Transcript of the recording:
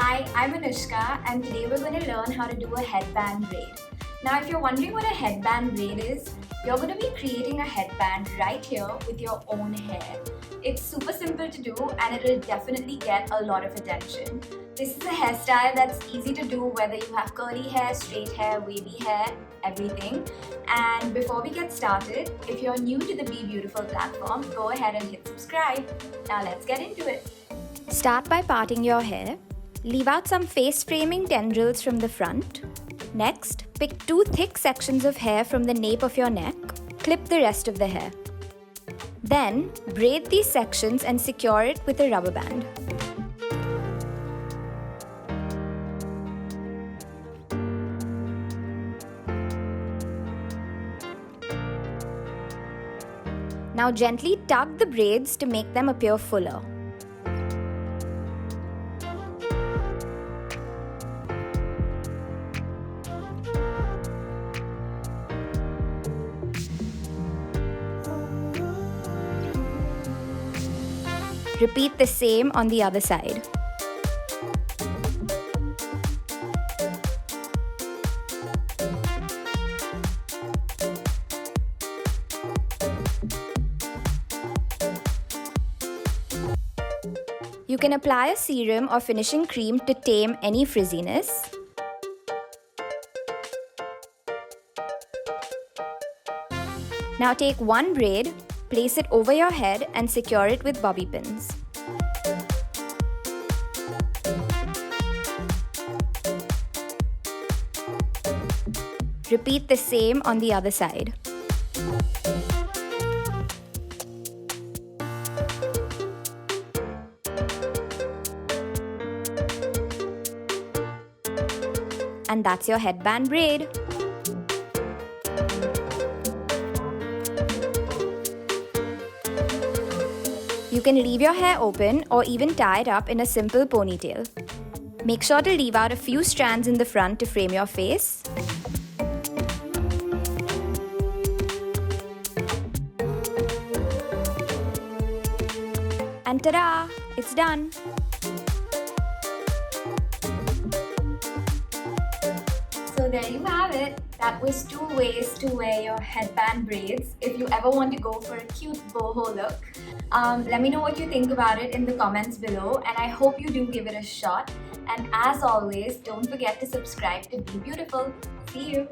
Hi, I'm Anushka and today we're going to learn how to do a headband braid. Now if you're wondering what a headband braid is, you're going to be creating a headband right here with your own hair. It's super simple to do and it'll definitely get a lot of attention. This is a hairstyle that's easy to do whether you have curly hair, straight hair, wavy hair, everything. And before we get started, if you're new to the Be Beautiful platform, go ahead and hit subscribe. Now let's get into it. Start by parting your hair. Leave out some face framing tendrils from the front. Next, pick two thick sections of hair from the nape of your neck. Clip the rest of the hair. Then, braid these sections and secure it with a rubber band. Now gently tug the braids to make them appear fuller. Repeat the same on the other side. You can apply a serum or finishing cream to tame any frizziness. Now take one braid, place it over your head and secure it with bobby pins. Repeat the same on the other side. And that's your headband braid. You can leave your hair open or even tie it up in a simple ponytail. Make sure to leave out a few strands in the front to frame your face. And ta-da! It's done! So there you have it. That was 2 ways to wear your headband braids if you ever want to go for a cute boho look. Let me know what you think about it in the comments below and I hope you do give it a shot. And as always, don't forget to subscribe to Be Beautiful. See you!